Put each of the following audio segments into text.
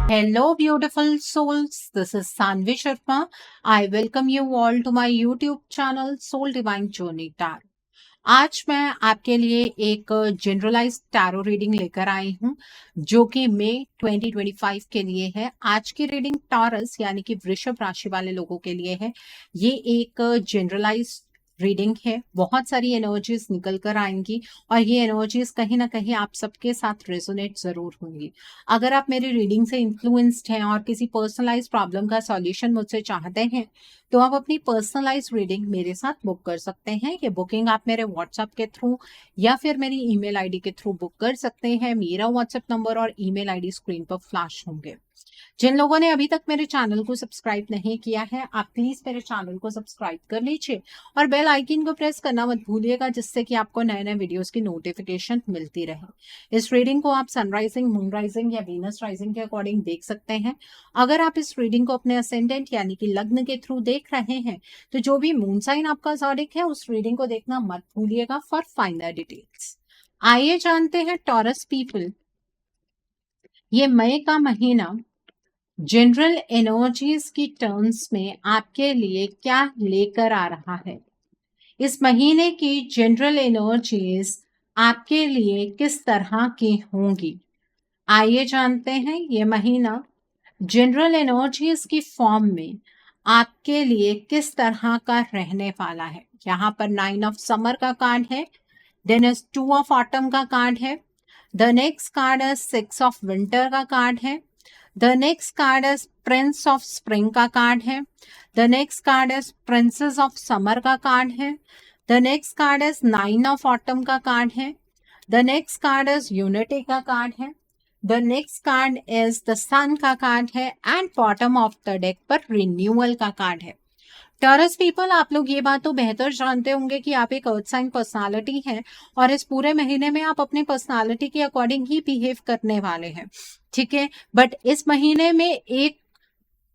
Hello, beautiful souls. This is Sanvi Sharma. I welcome you all to my YouTube channel Soul Divine Journey Tarot. आज मैं आपके लिए एक generalised tarot reading लेकर आई हूं जो कि मई 2025 के लिए है। आज की रीडिंग टॉरस यानी कि वृषभ राशि वाले लोगों के लिए है। ये एक जनरलाइज्ड रीडिंग है। बहुत सारी एनर्जीज निकल कर आएंगी और ये एनर्जीज कहीं ना कहीं आप सबके साथ रेजोनेट जरूर होंगी। अगर आप मेरी रीडिंग से इन्फ्लुएंस्ड हैं और किसी पर्सनलाइज प्रॉब्लम का सॉल्यूशन मुझसे चाहते हैं तो आप अपनी पर्सनलाइज रीडिंग मेरे साथ बुक कर सकते हैं। ये बुकिंग आप मेरे व्हाट्सएप के थ्रू या फिर मेरी ईमेल आईडी के थ्रू बुक कर सकते हैं। मेरा व्हाट्सएप नंबर और ईमेल आईडी स्क्रीन पर फ्लैश होंगे। जिन लोगों ने अभी तक मेरे चैनल को सब्सक्राइब नहीं किया है आप प्लीज मेरे चैनल को सब्सक्राइब कर लीजिए और बेल आइकन को प्रेस करना मत भूलिएगा, जिससे कि आपको नए नए वीडियोस की नोटिफिकेशन मिलती रहे। इस रीडिंग को आप सनराइजिंग, मून राइजिंग या वीनस राइजिंग के अकॉर्डिंग देख सकते हैं। अगर आप इस रीडिंग को अपने असेंडेंट यानी कि लग्न के थ्रू देख रहे हैं तो जो भी मून साइन आपका ज़ोडिक है उस रीडिंग को देखना मत भूलिएगा फॉर फाइनल डिटेल्स। आइए जानते हैं टॉरस पीपल, ये मई का महीना जनरल एनर्जीज की टर्म्स में आपके लिए क्या लेकर आ रहा है। इस महीने की जनरल एनर्जीज आपके लिए किस तरह की होंगी, आइए जानते हैं। ये महीना जनरल एनर्जीज की फॉर्म में आपके लिए किस तरह का रहने वाला है। यहाँ पर 9 ऑफ समर का कार्ड है, देन 2 ऑफ ऑटम का कार्ड है, द नेक्स्ट कार्ड है 6 ऑफ विंटर का कार्ड है, द नेक्स्ट कार्ड है प्रिंस ऑफ स्प्रिंग का कार्ड है, द नेक्स्ट कार्ड है प्रिंसेस ऑफ समर का कार्ड है, द नेक्स्ट कार्ड है 9 ऑफ ऑटम का कार्ड है, द नेक्स्ट कार्ड है यूनिटी का कार्ड है, the next card is the सन का कार्ड है and bottom of the deck पर रिन्यूअल का कार्ड है। टॉरस पीपल, आप लोग ये बात तो बेहतर जानते होंगे कि आप एक अर्थ साइन पर्सनालिटी हैं और इस पूरे महीने में आप अपनी पर्सनालिटी के अकॉर्डिंग ही बिहेव करने वाले हैं, ठीक है। बट इस महीने में एक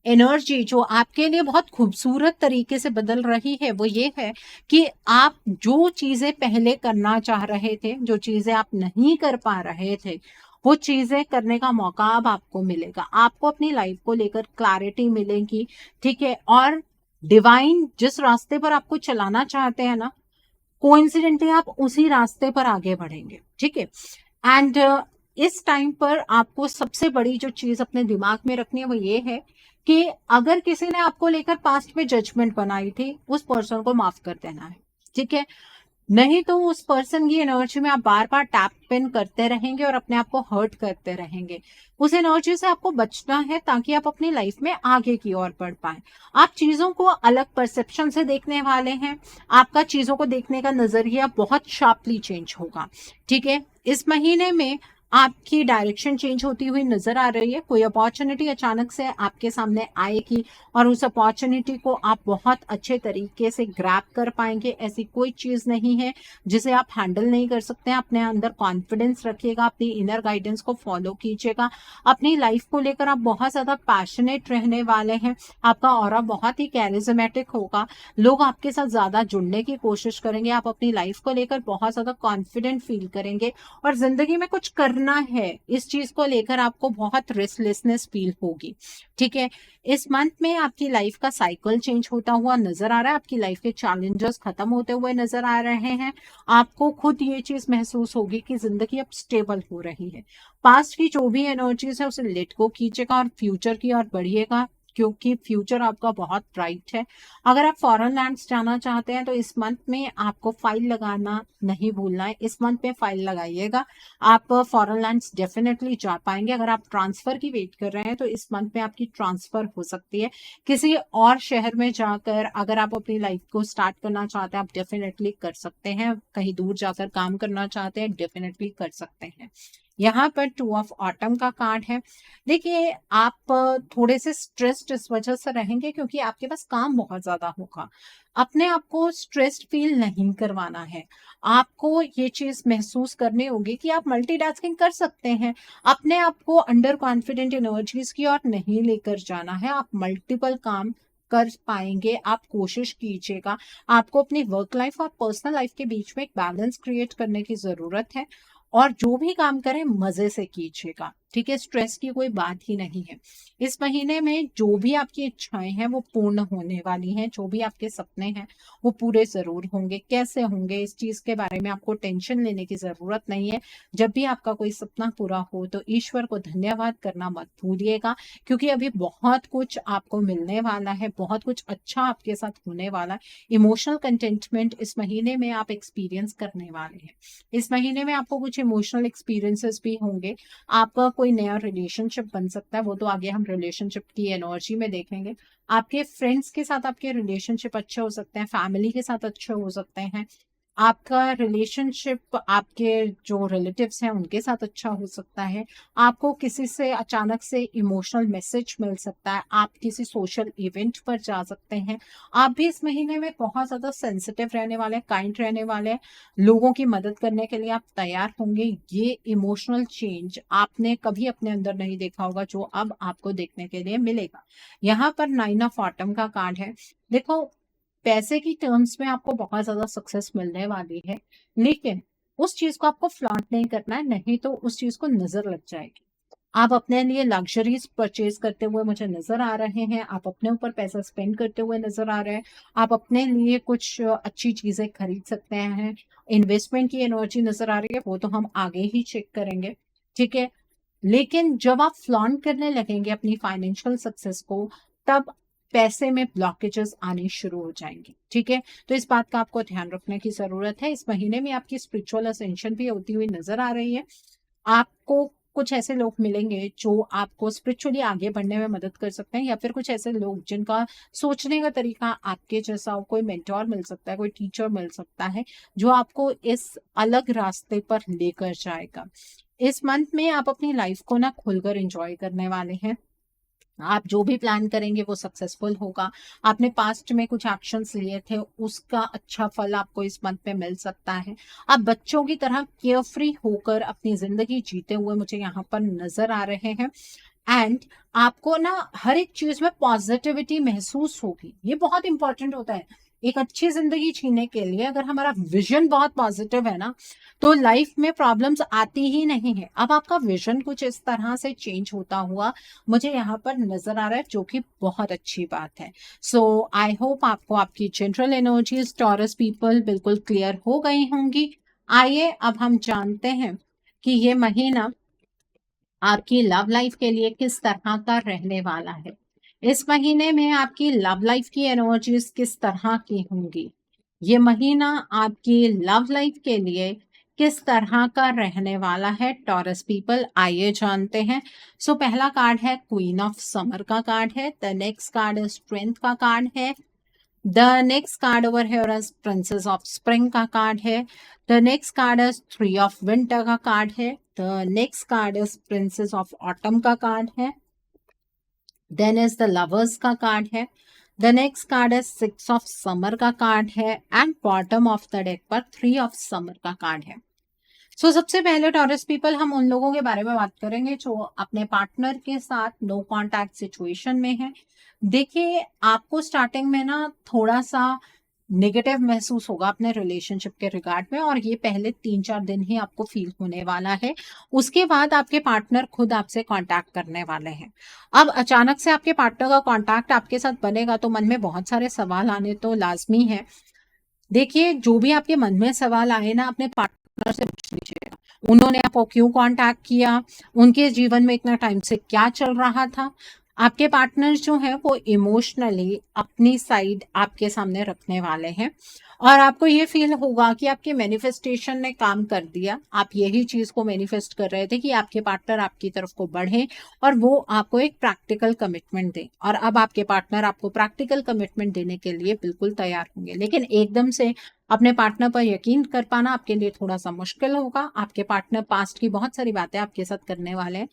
एनर्जी जो आपके लिए बहुत खूबसूरत तरीके से बदल रही है वो ये है कि आप जो चीजें पहले करना चाह रहे थे, जो चीजें आप नहीं कर पा रहे थे, वो चीजें करने का मौका अब आपको मिलेगा। आपको अपनी लाइफ को लेकर क्लैरिटी मिलेगी, ठीक है। और डिवाइन जिस रास्ते पर आपको चलाना चाहते हैं ना, कोइंसिडेंटली आप उसी रास्ते पर आगे बढ़ेंगे, ठीक है। एंड इस टाइम पर आपको सबसे बड़ी जो चीज अपने दिमाग में रखनी है वो ये है कि अगर किसी ने आपको लेकर पास्ट में जजमेंट बनाई थी उस पर्सन को माफ कर देना है, ठीक है। नहीं तो उस पर्सन की एनर्जी में आप बार बार टैप इन करते रहेंगे और अपने आप को हर्ट करते रहेंगे। उस एनर्जी से आपको बचना है ताकि आप अपनी लाइफ में आगे की ओर बढ़ पाए। आप चीजों को अलग परसेप्शन से देखने वाले हैं, आपका चीजों को देखने का नजरिया बहुत शार्पली चेंज होगा, ठीक है। इस महीने में आपकी डायरेक्शन चेंज होती हुई नजर आ रही है। कोई अपॉर्चुनिटी अचानक से आपके सामने आएगी और उस अपॉर्चुनिटी को आप बहुत अच्छे तरीके से ग्रैब कर पाएंगे। ऐसी कोई चीज नहीं है जिसे आप हैंडल नहीं कर सकते हैं। अपने अंदर कॉन्फिडेंस रखिएगा, अपनी इनर गाइडेंस को फॉलो कीजिएगा। अपनी लाइफ को लेकर आप बहुत ज्यादा पैशनेट रहने वाले हैं। आपका ऑरा बहुत ही कैरिज्मेटिक होगा, लोग आपके साथ ज्यादा जुड़ने की कोशिश करेंगे। आप अपनी लाइफ को लेकर बहुत ज्यादा कॉन्फिडेंट फील करेंगे और जिंदगी में कुछ करना है इस चीज को लेकर आपको बहुत रेस्टलेसनेस फील होगी, ठीक है। इस मंथ में आपकी लाइफ का साइकिल चेंज होता हुआ नजर आ रहा है। आपकी लाइफ के चैलेंजेस खत्म होते हुए नजर आ रहे हैं। आपको खुद ये चीज महसूस होगी कि जिंदगी अब स्टेबल हो रही है। पास्ट की जो भी एनर्जीज है उसे लेट गो कीजिएगा और फ्यूचर की ओर बढ़िएगा, क्योंकि फ्यूचर आपका बहुत ब्राइट है। अगर आप फॉरेन लैंड्स जाना चाहते हैं तो इस मंथ में आपको फाइल लगाना नहीं भूलना है। इस मंथ में फाइल लगाइएगा, आप फॉरेन लैंड्स डेफिनेटली जा पाएंगे। अगर आप ट्रांसफर की वेट कर रहे हैं तो इस मंथ में आपकी ट्रांसफर हो सकती है किसी और शहर में जाकर। अगर आप अपनी लाइफ को स्टार्ट करना चाहते हैं आप डेफिनेटली कर सकते हैं। कहीं दूर जाकर काम करना चाहते हैं डेफिनेटली कर सकते हैं। यहाँ पर 2 ऑफ ऑटम का कार्ड है। देखिए, आप थोड़े से स्ट्रेस्ड इस वजह से रहेंगे क्योंकि आपके पास काम बहुत ज्यादा होगा। अपने आप को स्ट्रेस्ड फील नहीं करवाना है। आपको ये चीज महसूस करनी होगी कि आप मल्टीटास्किंग कर सकते हैं। अपने आप को अंडर कॉन्फिडेंट एनर्जीज की ओर नहीं लेकर जाना है। आप मल्टीपल काम कर पाएंगे, आप कोशिश कीजिएगा। आपको अपनी वर्क लाइफ और पर्सनल लाइफ के बीच में एक बैलेंस क्रिएट करने की जरूरत है और जो भी काम करें मजे से कीजिएगा। ठीक है, स्ट्रेस की कोई बात ही नहीं है। इस महीने में जो भी आपकी इच्छाएं हैं वो पूर्ण होने वाली हैं, जो भी आपके सपने हैं वो पूरे जरूर होंगे। कैसे होंगे इस चीज के बारे में आपको टेंशन लेने की जरूरत नहीं है। जब भी आपका कोई सपना पूरा हो तो ईश्वर को धन्यवाद करना मत भूलिएगा, क्योंकि अभी बहुत कुछ आपको मिलने वाला है, बहुत कुछ अच्छा आपके साथ होने वाला है। इमोशनल कंटेंटमेंट इस महीने में आप एक्सपीरियंस करने वाले हैं। इस महीने में आपको कुछ इमोशनल एक्सपीरियंसेस भी होंगे। आपका कोई नया रिलेशनशिप बन सकता है, वो तो आगे हम रिलेशनशिप की एनर्जी में देखेंगे। आपके फ्रेंड्स के साथ आपके रिलेशनशिप अच्छे हो सकते हैं, फैमिली के साथ अच्छे हो सकते हैं। आपका रिलेशनशिप आपके जो रिलेटिव्स हैं उनके साथ अच्छा हो सकता है। आपको किसी से अचानक से इमोशनल मैसेज मिल सकता है, आप किसी सोशल इवेंट पर जा सकते हैं। आप भी इस महीने में बहुत ज्यादा सेंसिटिव रहने वाले हैं, काइंड रहने वाले हैं, लोगों की मदद करने के लिए आप तैयार होंगे। ये इमोशनल चेंज आपने कभी अपने अंदर नहीं देखा होगा जो अब आपको देखने के लिए मिलेगा। यहाँ पर 9 ऑफ ऑटम का कार्ड है। देखो, पैसे की टर्म्स में आपको बहुत ज्यादा सक्सेस मिलने वाली है, लेकिन उस चीज को आपको फ्लॉन्ट नहीं करना है, नहीं तो उस चीज को नजर लग जाएगी। आप अपने लिए लग्जरीज परचेज करते हुए मुझे नजर आ रहे हैं, आप अपने ऊपर पैसा स्पेंड करते हुए नजर आ रहे हैं, आप अपने लिए कुछ अच्छी चीजें खरीद सकते हैं। इन्वेस्टमेंट की एनर्जी नजर आ रही है, वो तो हम आगे ही चेक करेंगे, ठीक है। लेकिन जब आप फ्लॉन्ट करने लगेंगे अपनी फाइनेंशियल सक्सेस को, तब पैसे में ब्लॉकेजेस आने शुरू हो जाएंगे, ठीक है। तो इस बात का आपको ध्यान रखने की जरूरत है। इस महीने में आपकी स्पिरिचुअल असेंशन भी होती हुई नजर आ रही है। आपको कुछ ऐसे लोग मिलेंगे जो आपको स्पिरिचुअली आगे बढ़ने में मदद कर सकते हैं, या फिर कुछ ऐसे लोग जिनका सोचने का तरीका आपके जैसा हो। कोई मेंटोर मिल सकता है, कोई टीचर मिल सकता है जो आपको इस अलग रास्ते पर लेकर जाएगा। इस मंथ में आप अपनी लाइफ को ना खुलकर एंजॉय करने वाले हैं। आप जो भी प्लान करेंगे वो सक्सेसफुल होगा। आपने पास्ट में कुछ एक्शंस लिए थे, उसका अच्छा फल आपको इस मंथ में मिल सकता है। आप बच्चों की तरह केयरफ्री होकर अपनी जिंदगी जीते हुए मुझे यहाँ पर नजर आ रहे हैं। एंड आपको ना हर एक चीज में पॉजिटिविटी महसूस होगी, ये बहुत इंपॉर्टेंट होता है। एक अच्छी जिंदगी जीने के लिए अगर हमारा विजन बहुत पॉजिटिव है ना, तो लाइफ में प्रॉब्लम्स आती ही नहीं है। अब आपका विजन कुछ इस तरह से चेंज होता हुआ मुझे यहाँ पर नजर आ रहा है, जो कि बहुत अच्छी बात है। सो आई होप आपको आपकी जनरल एनर्जीज टॉरस पीपल बिल्कुल क्लियर हो गई होंगी। आइए अब हम जानते हैं कि ये महीना आपकी लव लाइफ के लिए किस तरह का रहने वाला है। इस महीने में आपकी लव लाइफ की एनर्जीज किस तरह की होंगी, ये महीना आपकी लव लाइफ के लिए किस तरह का रहने वाला है टॉरस पीपल, आइए जानते हैं। सो पहला कार्ड है क्वीन ऑफ समर का कार्ड है। द नेक्स्ट कार्ड स्ट्रेंथ का कार्ड है। The next card over here is princess of spring का कार्ड है। The next card is 3 of winter का कार्ड है। The next card is princess of autumn का card है। Then is the lovers का card है। The next card is 6 of summer का card है। And bottom of the deck पर 3 of summer का कार्ड है। सबसे पहले टॉरस पीपल हम उन लोगों के बारे में बात करेंगे जो अपने पार्टनर के साथ नो कांटेक्ट सिचुएशन में है। देखिए, आपको स्टार्टिंग में ना थोड़ा सा नेगेटिव महसूस होगा अपने रिलेशनशिप के रिगार्ड में, और ये पहले 3-4 दिन ही आपको फील होने वाला है। उसके बाद आपके पार्टनर खुद आपसे कांटेक्ट करने वाले हैं। अब अचानक से आपके पार्टनर का कांटेक्ट आपके साथ बनेगा तो मन में बहुत सारे सवाल आने तो लाजमी है। देखिए, जो भी आपके मन में सवाल आए ना, अपने पार्टनर से पूछ लीजिएगा, उन्होंने आपको क्यों कांटेक्ट किया, उनके जीवन में इतना टाइम से क्या चल रहा था। आपके पार्टनर जो है वो इमोशनली अपनी साइड आपके सामने रखने वाले हैं, और आपको ये फील होगा कि आपके मैनिफेस्टेशन ने काम कर दिया। आप यही चीज को मैनिफेस्ट कर रहे थे कि आपके पार्टनर आपकी तरफ को बढ़े और वो आपको एक प्रैक्टिकल कमिटमेंट दे, और अब आपके पार्टनर आपको प्रैक्टिकल कमिटमेंट देने के लिए बिल्कुल तैयार होंगे। लेकिन एकदम से अपने पार्टनर पर यकीन कर पाना आपके लिए थोड़ा सा मुश्किल होगा। आपके पार्टनर पास्ट की बहुत सारी बातें आपके साथ करने वाले हैं।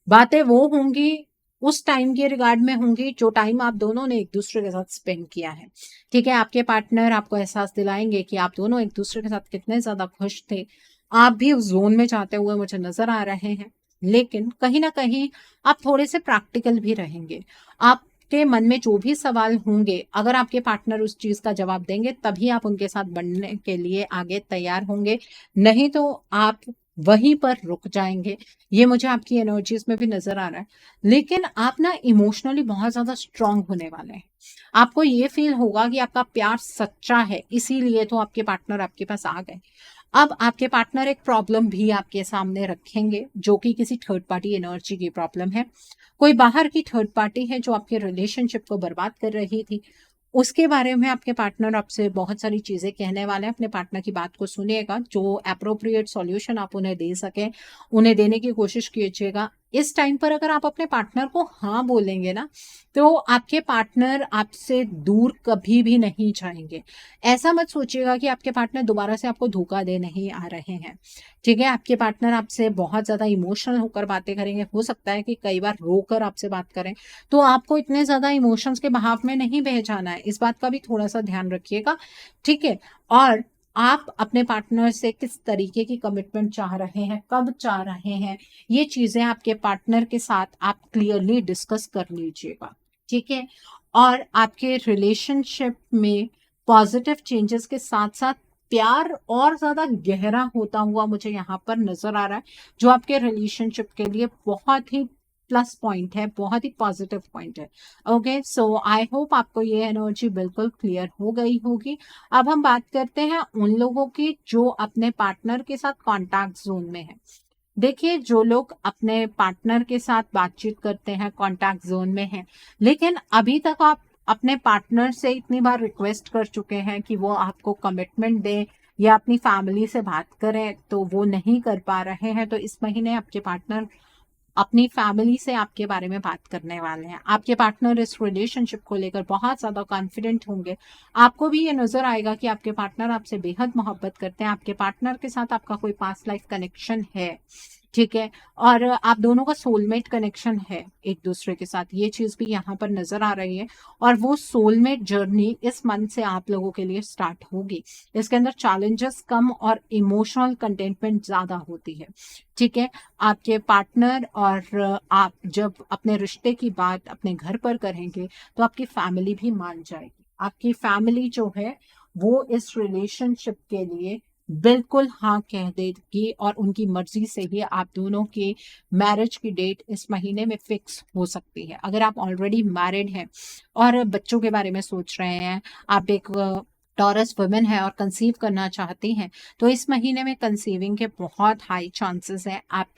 बातें वो होंगी उस टाइम के रिगार्ड में होंगी जो टाइम आप दोनों ने एक दूसरे के साथ स्पेंड किया है, ठीक है। आपके पार्टनर आपको एहसास दिलाएंगे कि आप दोनों एक दूसरे के साथ कितने ज्यादा खुश थे। आप भी उस जोन में जाते हुए मुझे नजर आ रहे हैं, लेकिन कहीं ना कहीं आप थोड़े से प्रैक्टिकल भी रहेंगे। आपके मन में जो भी सवाल होंगे, अगर आपके पार्टनर उस चीज का जवाब देंगे तभी आप उनके साथ बढ़ने के लिए आगे तैयार होंगे, नहीं तो आप वहीं पर रुक जाएंगे। ये मुझे आपकी एनर्जीज में भी नजर आ रहा है। लेकिन आप ना इमोशनली बहुत ज्यादा स्ट्रांग होने वाले हैं। आपको ये फील होगा कि आपका प्यार सच्चा है, इसीलिए तो आपके पार्टनर आपके पास आ गए। अब आपके पार्टनर एक प्रॉब्लम भी आपके सामने रखेंगे, जो कि किसी थर्ड पार्टी एनर्जी की प्रॉब्लम है। कोई बाहर की थर्ड पार्टी है जो आपके रिलेशनशिप को बर्बाद कर रही थी। उसके बारे में आपके पार्टनर आपसे बहुत सारी चीजें कहने वाले हैं। अपने पार्टनर की बात को सुनिएगा, जो अप्रोप्रिएट सॉल्यूशन आप उन्हें दे सकें उन्हें देने की कोशिश कीजिएगा। इस टाइम पर अगर आप अपने पार्टनर को हाँ बोलेंगे ना, तो आपके पार्टनर आपसे दूर कभी भी नहीं जाएंगे। ऐसा मत सोचिएगा कि आपके पार्टनर दोबारा से आपको धोखा दे नहीं आ रहे हैं। ठीक है, आपके पार्टनर आपसे बहुत ज्यादा इमोशनल होकर बातें करेंगे। हो सकता है कि कई बार रोकर आपसे बात करें, तो आपको इतने ज्यादा इमोशंस के बहाव में नहीं बह जाना है। इस बात का भी थोड़ा सा ध्यान रखिएगा। ठीक है, और आप अपने पार्टनर से किस तरीके की कमिटमेंट चाह रहे हैं, कब चाह रहे हैं, ये चीजें आपके पार्टनर के साथ आप क्लियरली डिस्कस कर लीजिएगा। ठीक है, और आपके रिलेशनशिप में पॉजिटिव चेंजेस के साथ साथ प्यार और ज्यादा गहरा होता हुआ मुझे यहाँ पर नजर आ रहा है, जो आपके रिलेशनशिप के लिए बहुत ही प्लस पॉइंट है, बहुत ही पॉजिटिव पॉइंट है। ओके, सो आई होप आपको ये एनर्जी बिल्कुल क्लियर हो गई होगी। अब हम बात करते हैं उन लोगों की जो अपने पार्टनर के साथ कॉन्टैक्ट जोन में है। देखिए, जो लोग अपने पार्टनर के साथ बातचीत करते हैं, कॉन्टैक्ट जोन में हैं, लेकिन अभी तक आप अपने पार्टनर से इतनी बार रिक्वेस्ट कर चुके हैं कि वो आपको कमिटमेंट दें या अपनी फैमिली से बात करें, तो वो नहीं कर पा रहे हैं। तो इस महीने आपके पार्टनर अपनी फैमिली से आपके बारे में बात करने वाले हैं। आपके पार्टनर इस रिलेशनशिप को लेकर बहुत ज्यादा कॉन्फिडेंट होंगे। आपको भी ये नजर आएगा कि आपके पार्टनर आपसे बेहद मोहब्बत करते हैं। आपके पार्टनर के साथ आपका कोई पास्ट लाइफ कनेक्शन है। ठीक है, और आप दोनों का सोलमेट कनेक्शन है एक दूसरे के साथ, ये चीज भी यहाँ पर नजर आ रही है। और वो सोलमेट जर्नी इस मंथ से आप लोगों के लिए स्टार्ट होगी। इसके अंदर चैलेंजेस कम और इमोशनल कंटेंटमेंट ज्यादा होती है। ठीक है, आपके पार्टनर और आप जब अपने रिश्ते की बात अपने घर पर करेंगे, तो आपकी फैमिली भी मान जाएगी। आपकी फैमिली जो है वो इस रिलेशनशिप के लिए बिल्कुल हाँ कह देगी, और उनकी मर्जी से ही आप दोनों की मैरिज की डेट इस महीने में फिक्स हो सकती है। अगर आप ऑलरेडी मैरिड हैं और बच्चों के बारे में सोच रहे हैं, आप एक टॉरस वुमेन है और कंसीव करना चाहती हैं, तो इस महीने में कंसीविंग के बहुत हाई चांसेस हैं। आप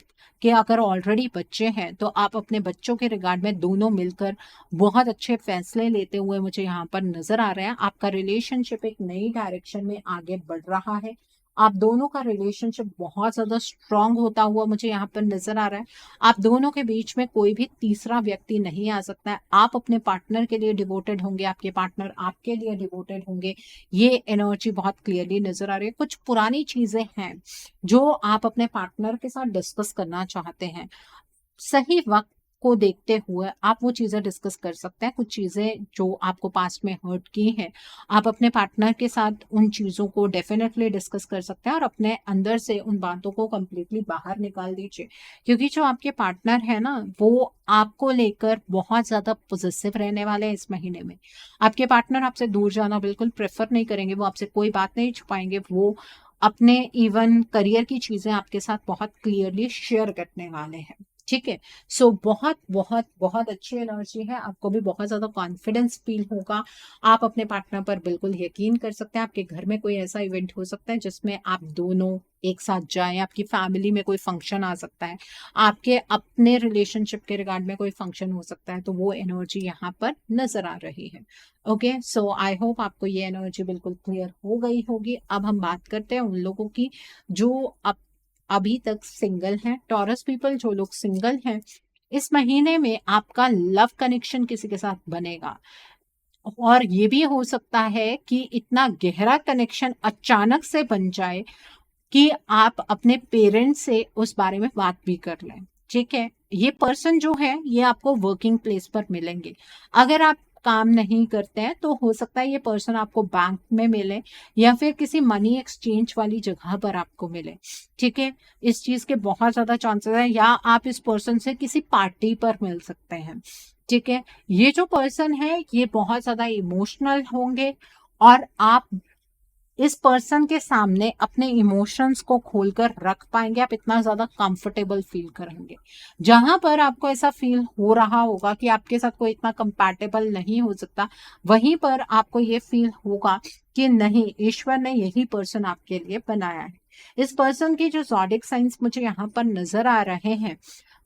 कि अगर ऑलरेडी बच्चे हैं, तो आप अपने बच्चों के रिगार्ड में दोनों मिलकर बहुत अच्छे फैसले लेते हुए मुझे यहाँ पर नजर आ रहे हैं। आपका रिलेशनशिप एक नई डायरेक्शन में आगे बढ़ रहा है। आप दोनों का रिलेशनशिप बहुत ज्यादा स्ट्रांग होता हुआ मुझे यहाँ पर नजर आ रहा है। आप दोनों के बीच में कोई भी तीसरा व्यक्ति नहीं आ सकता है। आप अपने पार्टनर के लिए डिवोटेड होंगे, आपके पार्टनर आपके लिए डिवोटेड होंगे। ये एनर्जी बहुत क्लियरली नजर आ रही है। कुछ पुरानी चीजें हैं जो आप अपने पार्टनर के साथ डिस्कस करना चाहते हैं। सही वक्त को देखते हुए आप वो चीजें डिस्कस कर सकते हैं। कुछ चीजें जो आपको पास्ट में हर्ट की हैं, आप अपने पार्टनर के साथ उन चीजों को डेफिनेटली डिस्कस कर सकते हैं और अपने अंदर से उन बातों को कंप्लीटली बाहर निकाल दीजिए। क्योंकि जो आपके पार्टनर है ना, वो आपको लेकर बहुत ज्यादा पॉजिटिव रहने वाले हैं इस महीने में। आपके पार्टनर आपसे दूर जाना बिल्कुल प्रेफर नहीं करेंगे। वो आपसे कोई बात नहीं छुपाएंगे। वो अपने इवन करियर की चीजें आपके साथ बहुत क्लियरली शेयर करने वाले हैं। ठीक है, सो बहुत बहुत बहुत अच्छी एनर्जी है। आपको भी बहुत ज्यादा कॉन्फिडेंस फील होगा। आप अपने पार्टनर पर बिल्कुल यकीन कर सकते हैं। आपके घर में कोई ऐसा इवेंट हो सकता है जिसमें आप दोनों एक साथ जाएं। आपकी फैमिली में कोई फंक्शन आ सकता है, आपके अपने रिलेशनशिप के रिगार्ड में कोई फंक्शन हो सकता है। तो वो एनर्जी यहाँ पर नजर आ रही है। ओके, सो आई होप आपको ये एनर्जी बिल्कुल क्लियर हो गई होगी। अब हम बात करते हैं उन लोगों की जो अभी तक सिंगल हैं। टॉरस पीपल, जो लोग सिंगल हैं, इस महीने में आपका लव कनेक्शन किसी के साथ बनेगा। और ये भी हो सकता है कि इतना गहरा कनेक्शन अचानक से बन जाए कि आप अपने पेरेंट्स से उस बारे में बात भी कर लें। ठीक है, ये पर्सन जो है ये आपको वर्किंग प्लेस पर मिलेंगे। अगर आप काम नहीं करते हैं, तो हो सकता है ये पर्सन आपको बैंक में मिले या फिर किसी मनी एक्सचेंज वाली जगह पर आपको मिले। ठीक है, इस चीज के बहुत ज्यादा चांसेस है। या आप इस पर्सन से किसी पार्टी पर मिल सकते हैं। ठीक है, ये जो पर्सन है ये बहुत ज्यादा इमोशनल होंगे और आप इस पर्सन के सामने अपने इमोशंस को खोलकर रख पाएंगे, आप इतना ज्यादा कंफर्टेबल फील करेंगे। जहां पर आपको ऐसा फील हो रहा होगा कि आपके साथ कोई इतना कंपैटिबल नहीं हो सकता, वहीं पर आपको ये फील होगा कि नहीं, ईश्वर ने यही पर्सन आपके लिए बनाया है। इस पर्सन की जो ज़ोडिक साइंस मुझे यहाँ पर नजर आ रहे हैं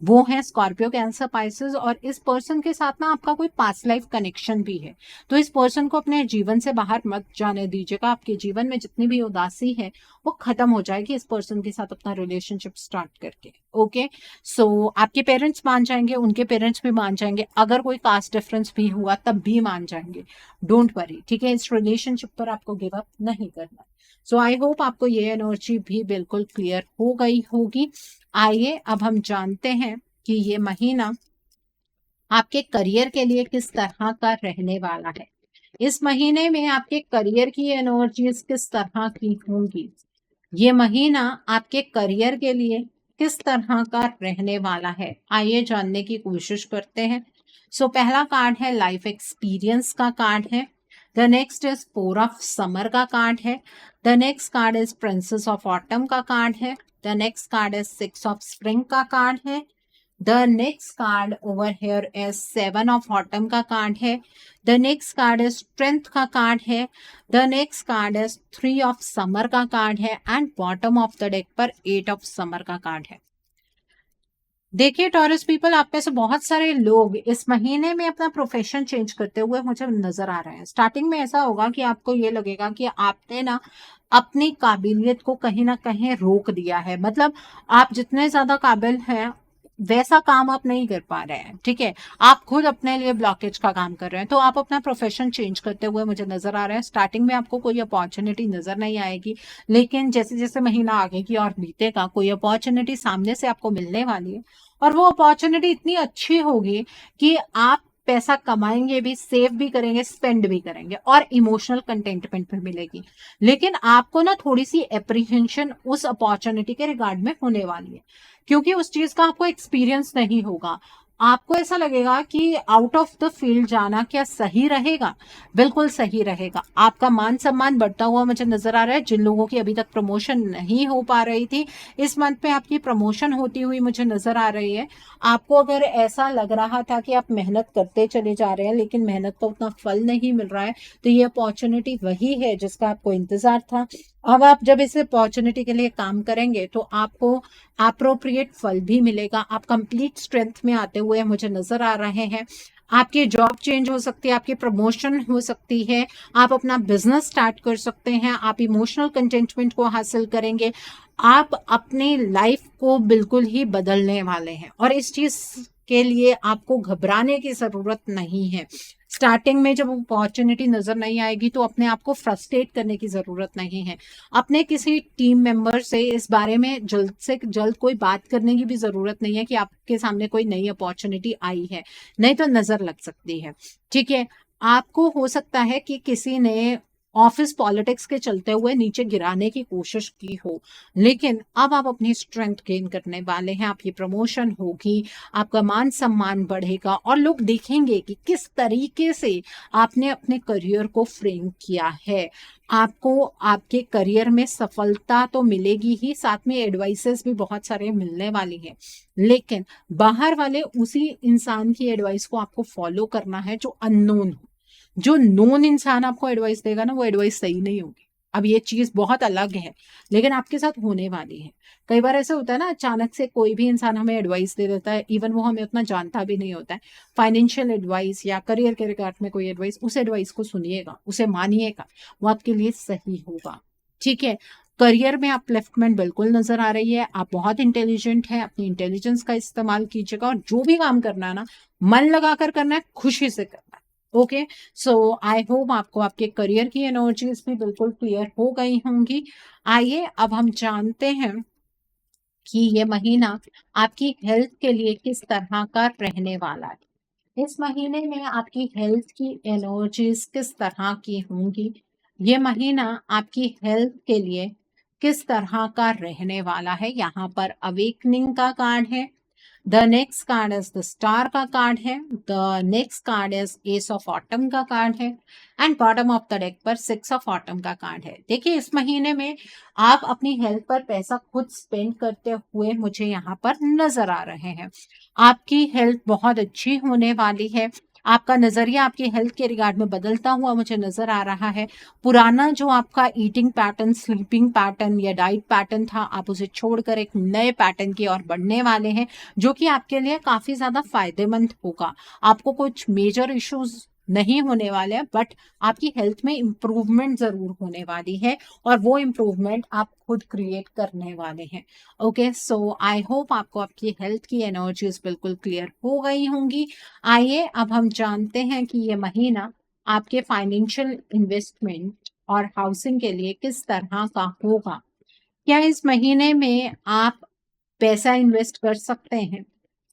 वो है स्कॉर्पियो, कैंसर, पाइसेस, और इस पर्सन के साथ ना आपका कोई पास्ट लाइफ कनेक्शन भी है। तो इस पर्सन को अपने जीवन से बाहर मत जाने दीजिएगा। आपके जीवन में जितनी भी उदासी है वो खत्म हो जाएगी इस पर्सन के साथ अपना रिलेशनशिप स्टार्ट करके। ओके, सो आपके पेरेंट्स मान जाएंगे, उनके पेरेंट्स भी मान जाएंगे, अगर कोई कास्ट डिफरेंस भी हुआ तब भी मान जाएंगे। डोंट वरी, ठीक है, इस रिलेशनशिप पर आपको गिव अप नहीं करना। सो आई होप आपको ये एनर्जी भी बिल्कुल क्लियर हो गई होगी। आइए अब हम जानते हैं कि ये महीना आपके करियर के लिए किस तरह का रहने वाला है। इस महीने में आपके करियर की एनर्जीज किस तरह की होंगी, ये महीना आपके करियर के लिए किस तरह का रहने वाला है, आइए जानने की कोशिश करते हैं। सो पहला कार्ड है लाइफ एक्सपीरियंस का कार्ड है। The next is 4 of summer का कार्ड है। The next card is princess of autumn का कार्ड है। The next card is 6 of spring का कार्ड है। The next card over here is 7 of autumn का card है। The next card is strength का card है। The next card is 3 of summer का card है and bottom of the deck पर 8 of summer का कार्ड है। देखिए टॉरस पीपल, आप में से बहुत सारे लोग इस महीने में अपना प्रोफेशन चेंज करते हुए मुझे नजर आ रहे हैं। स्टार्टिंग में ऐसा होगा कि आपको ये लगेगा कि आपने ना अपनी काबिलियत को कहीं ना कहीं रोक दिया है, मतलब आप जितने ज्यादा काबिल हैं वैसा काम आप नहीं कर पा रहे हैं, ठीक है, आप खुद अपने लिए ब्लॉकेज का काम कर रहे हैं। तो आप अपना प्रोफेशन चेंज करते हुए मुझे नजर आ रहे हैं। स्टार्टिंग में आपको कोई अपॉर्चुनिटी नजर नहीं आएगी, लेकिन जैसे जैसे महीना आगे की और बीतेगा कोई अपॉर्चुनिटी सामने से आपको मिलने वाली है, और वो अपॉर्चुनिटी इतनी अच्छी होगी कि आप पैसा कमाएंगे भी, सेव भी करेंगे, स्पेंड भी करेंगे, और इमोशनल कंटेंटमेंट भी मिलेगी। लेकिन आपको ना थोड़ी सी एप्रीहेंशन उस अपॉर्चुनिटी के रिगार्ड में होने वाली है, क्योंकि उस चीज का आपको एक्सपीरियंस नहीं होगा। आपको ऐसा लगेगा कि आउट ऑफ द फील्ड जाना क्या सही रहेगा? बिल्कुल सही रहेगा। आपका मान सम्मान बढ़ता हुआ मुझे नजर आ रहा है। जिन लोगों की अभी तक प्रमोशन नहीं हो पा रही थी, इस मंथ में आपकी प्रमोशन होती हुई मुझे नजर आ रही है। आपको अगर ऐसा लग रहा था कि आप मेहनत करते चले जा रहे हैं लेकिन मेहनत का उतना फल नहीं मिल रहा है, तो ये अपॉर्चुनिटी वही है जिसका आपको इंतजार था। अब आप जब इस अपॉर्चुनिटी के लिए काम करेंगे तो आपको अप्रोप्रिएट फल भी मिलेगा। आप कंप्लीट स्ट्रेंथ में आते हुए मुझे नजर आ रहे हैं। आपकी जॉब चेंज हो सकती है, आपकी प्रमोशन हो सकती है, आप अपना बिजनेस स्टार्ट कर सकते हैं, आप इमोशनल कंटेंटमेंट को हासिल करेंगे, आप अपनी लाइफ को बिल्कुल ही बदलने वाले हैं, और इस चीज के लिए आपको घबराने की जरूरत नहीं है। स्टार्टिंग में जब अपॉर्चुनिटी नजर नहीं आएगी तो अपने आप को फ्रस्ट्रेट करने की जरूरत नहीं है। अपने किसी टीम मेंबर से इस बारे में जल्द से जल्द कोई बात करने की भी जरूरत नहीं है कि आपके सामने कोई नई अपॉर्चुनिटी आई है, नहीं तो नजर लग सकती है, ठीक है। आपको हो सकता है कि किसी ने ऑफिस पॉलिटिक्स के चलते हुए नीचे गिराने की कोशिश की हो, लेकिन अब आप अपनी स्ट्रेंथ गेन करने वाले हैं। आपकी प्रमोशन होगी, आपका मान सम्मान बढ़ेगा, और लोग देखेंगे कि किस तरीके से आपने अपने करियर को फ्रेम किया है। आपको आपके करियर में सफलता तो मिलेगी ही, साथ में एडवाइसेस भी बहुत सारे मिलने वाली हैं, लेकिन बाहर वाले उसी इंसान की एडवाइस को आपको फॉलो करना है जो अननोन हो। जो नोन इंसान आपको एडवाइस देगा ना, वो एडवाइस सही नहीं होगी। अब ये चीज बहुत अलग है, लेकिन आपके साथ होने वाली है। कई बार ऐसा होता है ना, अचानक से कोई भी इंसान हमें एडवाइस दे देता है, इवन वो हमें उतना जानता भी नहीं होता है, फाइनेंशियल एडवाइस या करियर के रिगार्ड में कोई एडवाइस, उस एडवाइस को सुनिएगा, उसे मानिएगा, वो आपके लिए सही होगा, ठीक है। करियर में अपलिफ्टमेंट बिल्कुल नजर आ रही है। आप बहुत इंटेलिजेंट हैं, अपनी इंटेलिजेंस का इस्तेमाल कीजिएगा, और जो भी काम करना है ना, मन लगाकर करना है, खुशी से करना है। ओके, सो आई होप आपको आपके करियर की एनर्जीज भी बिल्कुल क्लियर हो गई होंगी। आइए अब हम जानते हैं कि ये महीना आपकी हेल्थ के लिए किस तरह का रहने वाला है। इस महीने में आपकी हेल्थ की एनर्जीज किस तरह की होंगी, ये महीना आपकी हेल्थ के लिए किस तरह का रहने वाला है। यहाँ पर अवेकनिंग का कार्ड है, the next card is the star का कार्ड है। The next card is S of autumn का कार्ड है। And bottom of the deck पर 6 ऑफ ऑटम का कार्ड है। देखिए, इस महीने में आप अपनी हेल्थ पर पैसा खुद स्पेंड करते हुए मुझे यहाँ पर नजर आ रहे हैं। आपकी हेल्थ बहुत अच्छी होने वाली है। आपका नजरिया आपकी हेल्थ के रिगार्ड में बदलता हुआ मुझे नजर आ रहा है। पुराना जो आपका ईटिंग पैटर्न, स्लीपिंग पैटर्न या डाइट पैटर्न था, आप उसे छोड़कर एक नए पैटर्न की ओर बढ़ने वाले हैं, जो कि आपके लिए काफी ज्यादा फायदेमंद होगा। आपको कुछ मेजर इश्यूज नहीं होने वाले हैं, बट आपकी हेल्थ में इंप्रूवमेंट जरूर होने वाली है, और वो इंप्रूवमेंट आप खुद क्रिएट करने वाले हैं। ओके, सो आई होप आपको आपकी हेल्थ की एनर्जीज बिल्कुल क्लियर हो गई होंगी। आइए अब हम जानते हैं कि ये महीना आपके फाइनेंशियल इन्वेस्टमेंट और हाउसिंग के लिए किस तरह का होगा। क्या इस महीने में आप पैसा इन्वेस्ट कर सकते हैं?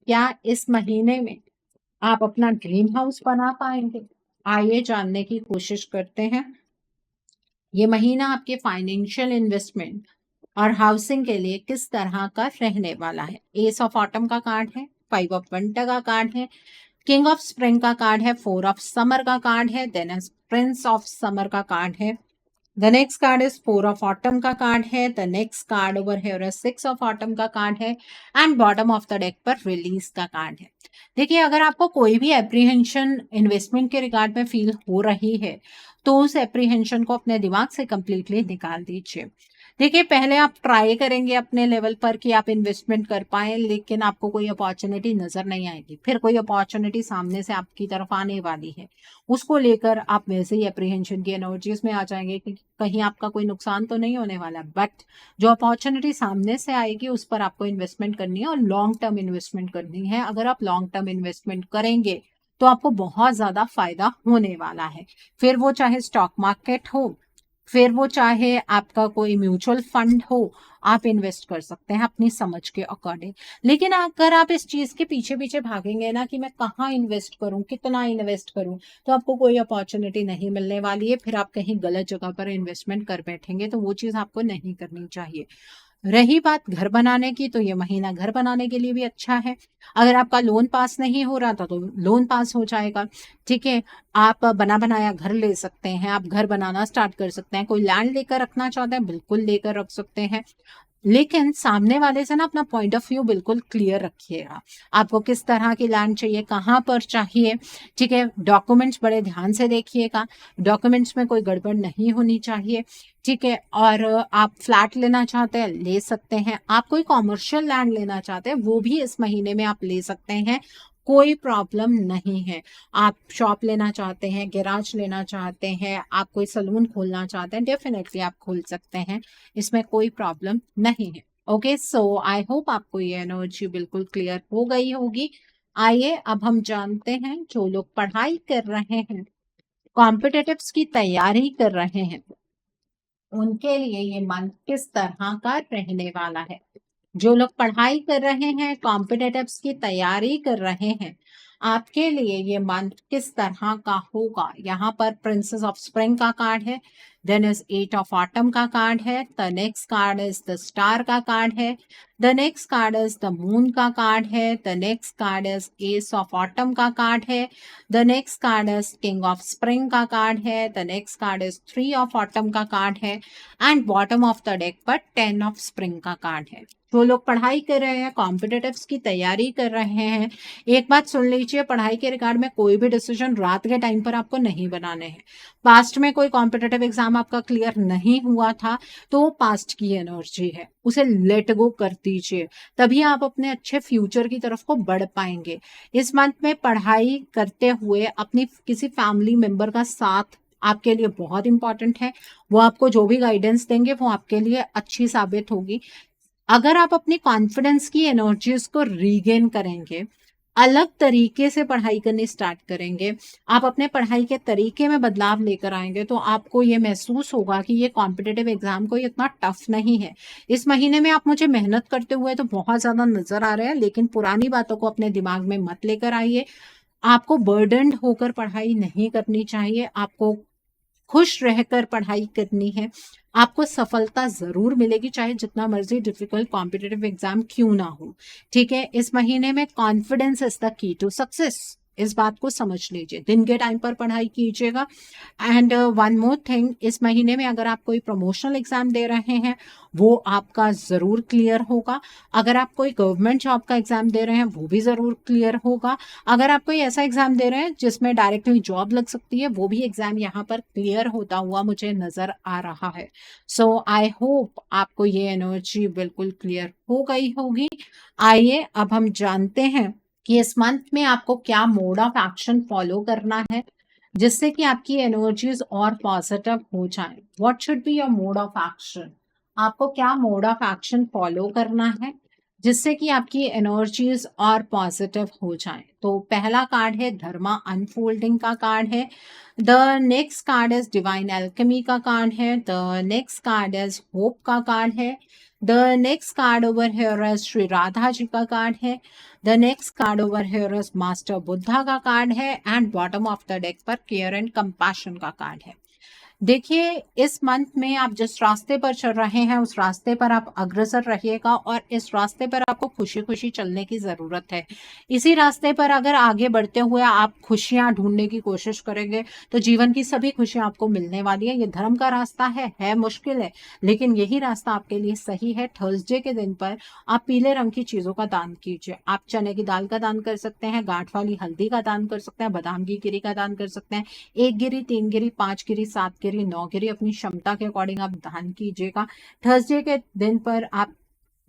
क्या इस महीने में आप अपना ड्रीम हाउस बना पाएंगे? आइए जानने की कोशिश करते हैं। ये महीना आपके फाइनेंशियल इन्वेस्टमेंट और हाउसिंग के लिए किस तरह का रहने वाला है। एस ऑफ ऑटम का कार्ड है, 5 ऑफ विंटर का कार्ड है, किंग ऑफ स्प्रिंग का कार्ड है, 4 ऑफ समर का कार्ड है, देन प्रिंस ऑफ समर का कार्ड है। The next card is 4 of autumn का कार्ड है। The next card over here is 6 of autumn का कार्ड है। And bottom of the deck पर रिलीज का कार्ड है। देखिए, अगर आपको कोई भी एप्रीहेंशन इन्वेस्टमेंट के रिगार्ड में फील हो रही है, तो उस एप्रीहेंशन को अपने दिमाग से कंप्लीटली निकाल दीजिए। देखिए, पहले आप ट्राई करेंगे अपने लेवल पर कि आप इन्वेस्टमेंट कर पाए, लेकिन आपको कोई अपॉर्चुनिटी नजर नहीं आएगी। फिर कोई अपॉर्चुनिटी सामने से आपकी तरफ आने वाली है, उसको लेकर आप वैसे ही अप्रीहेंशन की एनर्जीज में आ जाएंगे कि कहीं आपका कोई नुकसान तो नहीं होने वाला। बट जो अपॉर्चुनिटी सामने से आएगी उस पर आपको इन्वेस्टमेंट करनी है, और लॉन्ग टर्म इन्वेस्टमेंट करनी है। अगर आप लॉन्ग टर्म इन्वेस्टमेंट करेंगे तो आपको बहुत ज्यादा फायदा होने वाला है। फिर वो चाहे स्टॉक मार्केट हो, फिर वो चाहे आपका कोई म्यूचुअल फंड हो, आप इन्वेस्ट कर सकते हैं अपनी समझ के अकॉर्डिंग। लेकिन अगर आप इस चीज के पीछे पीछे भागेंगे ना कि मैं कहाँ इन्वेस्ट करूं, कितना इन्वेस्ट करूं, तो आपको कोई अपॉर्चुनिटी नहीं मिलने वाली है। फिर आप कहीं गलत जगह पर इन्वेस्टमेंट कर बैठेंगे, तो वो चीज आपको नहीं करनी चाहिए। रही बात घर बनाने की, तो ये महीना घर बनाने के लिए भी अच्छा है। अगर आपका लोन पास नहीं हो रहा था तो लोन पास हो जाएगा। ठीक है, आप बना बनाया घर ले सकते हैं, आप घर बनाना स्टार्ट कर सकते हैं। कोई लैंड लेकर रखना चाहते हैं, बिल्कुल लेकर रख सकते हैं। लेकिन सामने वाले से ना अपना पॉइंट ऑफ व्यू बिल्कुल क्लियर रखिएगा। आपको किस तरह की लैंड चाहिए, कहाँ पर चाहिए। ठीक है, डॉक्यूमेंट्स बड़े ध्यान से देखिएगा। डॉक्यूमेंट्स में कोई गड़बड़ नहीं होनी चाहिए। ठीक है, और आप फ्लैट लेना चाहते हैं, ले सकते हैं। आप कोई कॉमर्शियल लैंड लेना चाहते हैं, वो भी इस महीने में आप ले सकते हैं, कोई प्रॉब्लम नहीं है। आप शॉप लेना चाहते हैं, गैराज लेना चाहते हैं, आप कोई सलून खोलना चाहते हैं, डेफिनेटली आप खोल सकते हैं, इसमें कोई प्रॉब्लम नहीं है। ओके, सो आई होप आपको ये एनर्जी बिल्कुल क्लियर हो गई होगी। आइए अब हम जानते हैं, जो लोग पढ़ाई कर रहे हैं, कॉम्पिटिटिव्स की तैयारी कर रहे हैं, उनके लिए ये मंथ किस तरह का रहने वाला है। जो लोग पढ़ाई कर रहे हैं, कॉम्पिटिटिव्स की तैयारी कर रहे हैं, आपके लिए ये मंथ किस तरह का होगा। यहाँ पर प्रिंसेस ऑफ स्प्रिंग का कार्ड है, देन इज 8 ऑफ ऑटम का कार्ड है, the next card is the star का कार्ड है, the next card is the moon का कार्ड है, the next card is S of autumn का कार्ड है, the next card is king of spring का card है, the next card is 3 of autumn का card है। And bottom of the deck पर 10 of spring का card है। जो लोग पढ़ाई कर रहे हैं, कॉम्पिटिटिव्स की तैयारी कर रहे हैं, एक बात सुन लीजिए, पढ़ाई के रिगार्ड में कोई भी डिसीजन रात के टाइम पर आपको नहीं बनाने हैं। पास्ट में कोई कॉम्पिटिटिव एग्जाम आपका क्लियर नहीं हुआ था, तो वो पास्ट की एनर्जी है, उसे लेट गो कर दीजिए, तभी आप अपने अच्छे फ्यूचर की तरफ को बढ़ पाएंगे। इस मंथ में पढ़ाई करते हुए अपनी किसी फैमिली मेंबर का साथ आपके लिए बहुत इंपॉर्टेंट है। वो आपको जो भी गाइडेंस देंगे वो आपके लिए अच्छी साबित होगी। अगर आप अपनी कॉन्फिडेंस की एनर्जीज को रीगेन करेंगे, अलग तरीके से पढ़ाई करनी स्टार्ट करेंगे, आप अपने पढ़ाई के तरीके में बदलाव लेकर आएंगे, तो आपको ये महसूस होगा कि ये कॉम्पिटिटिव एग्जाम कोई इतना टफ नहीं है। इस महीने में आप मुझे मेहनत करते हुए तो बहुत ज्यादा नजर आ रहे हैं, लेकिन पुरानी बातों को अपने दिमाग में मत लेकर आइए। आपको बर्डन्ड होकर पढ़ाई नहीं करनी चाहिए। आपको खुश रहकर पढ़ाई करनी है, आपको सफलता ज़रूर मिलेगी, चाहे जितना मर्ज़ी डिफ़िकल्ट कॉम्पिटिटिव एग्ज़ाम क्यों ना हो, ठीक है? इस महीने में confidence is the key to success, इस बात को समझ लीजिए। दिन के टाइम पर पढ़ाई कीजिएगा। एंड वन मोर थिंग, इस महीने में अगर आप कोई प्रमोशनल एग्ज़ाम दे रहे हैं, वो आपका ज़रूर क्लियर होगा। अगर आप कोई गवर्नमेंट जॉब का एग्ज़ाम दे रहे हैं, वो भी ज़रूर क्लियर होगा। अगर आप कोई ऐसा एग्ज़ाम दे रहे हैं जिसमें डायरेक्टली जॉब लग सकती है, वो भी एग्ज़ाम यहाँ पर क्लियर होता हुआ मुझे नज़र आ रहा है। सो आई होप आपको ये एनर्जी बिल्कुल क्लियर हो गई होगी। आइए अब हम जानते हैं कि इस मंथ में आपको क्या मोड ऑफ एक्शन फॉलो करना है जिससे कि आपकी एनर्जीज और पॉजिटिव हो जाए। What should be your mode of action? आपको क्या मोड ऑफ एक्शन फॉलो करना है जिससे कि आपकी एनर्जीज और पॉजिटिव हो जाए। तो पहला कार्ड है धर्मा अनफोल्डिंग का कार्ड है। The next card is divine alchemy का कार्ड है। The next card is hope का कार्ड है। The next card over here is Shri Radha ji का कार्ड है। The next card over here is master Buddha का कार्ड है। And bottom of the deck पर care and compassion का कार्ड है। देखिए, इस मंथ में आप जिस रास्ते पर चल रहे हैं उस रास्ते पर आप अग्रसर रहिएगा और इस रास्ते पर आपको खुशी खुशी चलने की ज़रूरत है। इसी रास्ते पर अगर आगे बढ़ते हुए आप खुशियां ढूंढने की कोशिश करेंगे तो जीवन की सभी खुशियां आपको मिलने वाली है। ये धर्म का रास्ता है मुश्किल है, लेकिन यही रास्ता आपके लिए सही है। थर्सडे के दिन पर आप पीले रंग की चीज़ों का दान कीजिए। आप चने की दाल का दान कर सकते हैं, गांठ वाली हल्दी का दान कर सकते हैं, बादाम की गिरी का दान कर सकते हैं। 1 गिरी, 3 गिरी, 5 गिरी, 7 गिरी, 9 गिरी अपनी क्षमता के अकॉर्डिंग आप दान कीजिएगा। थर्सडे के दिन पर आप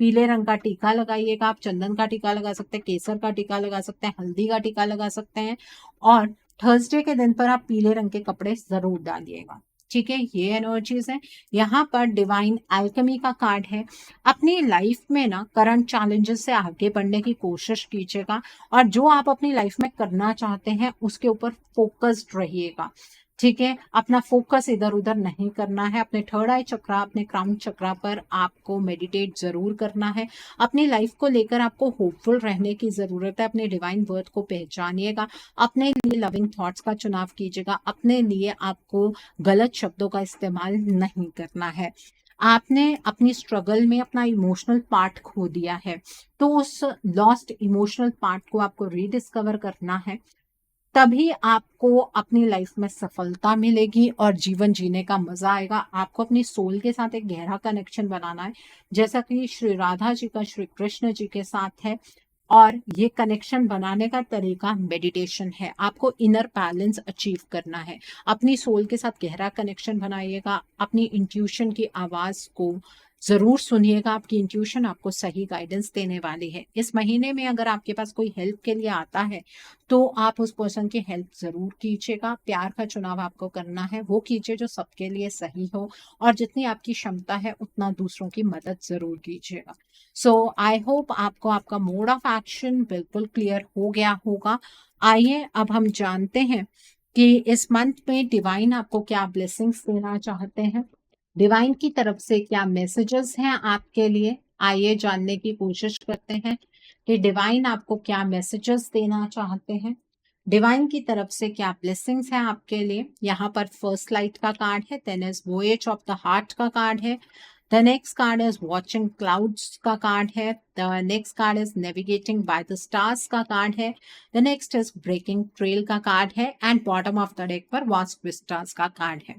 पीले रंग का टीका लगाइएगा। आप चंदन का टीका लगा सकते हैं, केसर का टीका लगा सकते हैं, हल्दी का टीका लगा सकते हैं और थर्सडे के दिन पर आप पीले रंग के कपड़े जरूर डालिएगा। ठीक है, ये एनर्जीज है। यहाँ पर डिवाइन अल्केमी का कार्ड है। अपनी लाइफ में ना करंट चैलेंजेस से आगे बढ़ने की कोशिश कीजिएगा और जो आप अपनी लाइफ में करना चाहते हैं उसके ऊपर फोकस्ड रहिएगा। ठीक है, अपना फोकस इधर उधर नहीं करना है। अपने थर्ड आई चक्रा, अपने क्राउन चक्रा पर आपको मेडिटेट जरूर करना है। अपनी लाइफ को लेकर आपको होपफुल रहने की जरूरत है। अपने डिवाइन वर्थ को पहचानिएगा। अपने लिए लविंग थॉट्स का चुनाव कीजिएगा। अपने लिए आपको गलत शब्दों का इस्तेमाल नहीं करना है। आपने अपनी स्ट्रगल में अपना इमोशनल पार्ट खो दिया है, तो उस लॉस्ट इमोशनल पार्ट को आपको रीडिस्कवर करना है। तभी आपको अपनी लाइफ में सफलता मिलेगी और जीवन जीने का मजा आएगा। आपको अपनी सोल के साथ एक गहरा कनेक्शन बनाना है, जैसा कि श्री राधा जी का श्री कृष्ण जी के साथ है। और ये कनेक्शन बनाने का तरीका मेडिटेशन है। आपको इनर बैलेंस अचीव करना है। अपनी सोल के साथ गहरा कनेक्शन बनाइएगा। अपनी इंट्यूशन की आवाज को जरूर सुनिएगा। आपकी इंट्यूशन आपको सही गाइडेंस देने वाली है। इस महीने में अगर आपके पास कोई हेल्प के लिए आता है तो आप उस पर्सन की हेल्प जरूर कीजिएगा। प्यार का चुनाव आपको करना है, वो कीजिए जो सबके लिए सही हो और जितनी आपकी क्षमता है उतना दूसरों की मदद जरूर कीजिएगा। सो आई होप आपको आपका मोड ऑफ एक्शन बिल्कुल क्लियर हो गया होगा। आइए अब हम जानते हैं कि इस मंथ में डिवाइन आपको क्या ब्लेसिंग्स देना चाहते हैं। डिवाइन की तरफ से क्या मैसेजेस हैं आपके लिए, आइए जानने की कोशिश करते हैं कि डिवाइन आपको क्या मैसेजेस देना चाहते हैं। डिवाइन की तरफ से क्या ब्लेसिंग्स हैं आपके लिए। यहाँ पर फर्स्ट लाइट का कार्ड है, then is voyage of the heart का कार्ड है। The next card is watching clouds का कार्ड है। The next card is navigating by the stars का कार्ड है। The next is breaking trail का card है and bottom of the deck पर vast vistas का कार्ड है।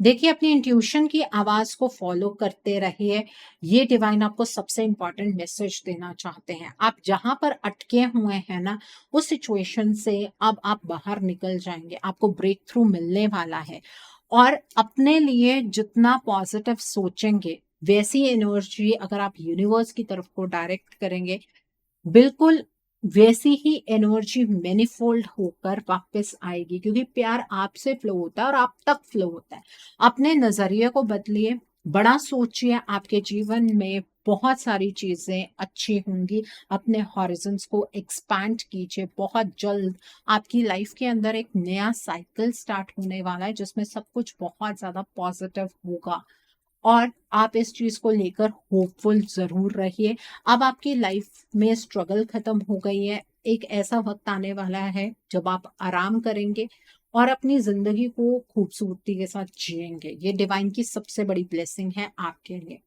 देखिए, अपनी इंट्यूशन की आवाज को फॉलो करते रहिए। ये डिवाइन आपको सबसे इंपॉर्टेंट मैसेज देना चाहते हैं। आप जहां पर अटके हुए हैं ना, उस सिचुएशन से अब आप बाहर निकल जाएंगे। आपको ब्रेक थ्रू मिलने वाला है और अपने लिए जितना पॉजिटिव सोचेंगे वैसी एनर्जी अगर आप यूनिवर्स की तरफ को डायरेक्ट करेंगे, बिल्कुल वैसी ही एनर्जी मैनिफोल्ड होकर वापस आएगी, क्योंकि प्यार आपसे फ्लो होता है और आप तक फ्लो होता है। अपने नजरिए को बदलिए, बड़ा सोचिए, आपके जीवन में बहुत सारी चीजें अच्छी होंगी। अपने हॉरिजन्स को एक्सपैंड कीजिए। बहुत जल्द आपकी लाइफ के अंदर एक नया साइकिल स्टार्ट होने वाला है जिसमें सब कुछ बहुत ज्यादा पॉजिटिव होगा और आप इस चीज को लेकर होपफुल जरूर रहिए। अब आपकी लाइफ में स्ट्रगल खत्म हो गई है। एक ऐसा वक्त आने वाला है जब आप आराम करेंगे और अपनी ज़िंदगी को खूबसूरती के साथ जिएँगे। ये डिवाइन की सबसे बड़ी ब्लेसिंग है आपके लिए।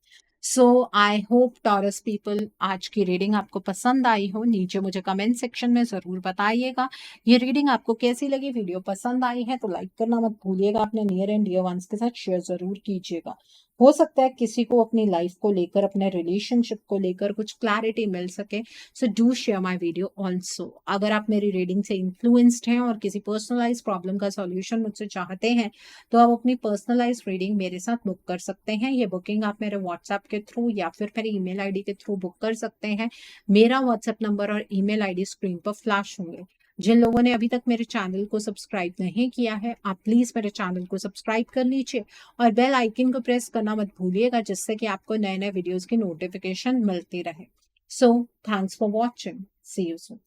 सो आई होप टॉरस पीपल आज की रीडिंग आपको पसंद आई हो। नीचे मुझे कमेंट सेक्शन में ज़रूर बताइएगा। ये रीडिंग आपको कैसी लगी? वीडियो पसंद आई है तो लाइक करना मत भूलिएगा। अपने नियर एंड डियर वंस के साथ शेयर ज़रूर कीजिएगा। हो सकता है किसी को अपनी लाइफ को लेकर, अपने रिलेशनशिप को लेकर कुछ क्लैरिटी मिल सके। So do share my video also. अगर आप मेरी रीडिंग से इन्फ्लुएंस्ड हैं और किसी पर्सनलाइज प्रॉब्लम का सॉल्यूशन मुझसे चाहते हैं तो आप अपनी पर्सनलाइज रीडिंग मेरे साथ बुक कर सकते हैं। ये बुकिंग आप मेरे व्हाट्सएप के थ्रू या फिर मेरी ईमेल आईडी के थ्रू बुक कर सकते हैं। मेरा व्हाट्सएप नंबर और ईमेल आईडी स्क्रीन पर फ्लैश होंगे। जिन लोगों ने अभी तक मेरे चैनल को सब्सक्राइब नहीं किया है, आप प्लीज मेरे चैनल को सब्सक्राइब कर लीजिए और बेल आइकन को प्रेस करना मत भूलिएगा, जिससे कि आपको नए नए वीडियोस की नोटिफिकेशन मिलती रहे। So thanks for watching. See you soon.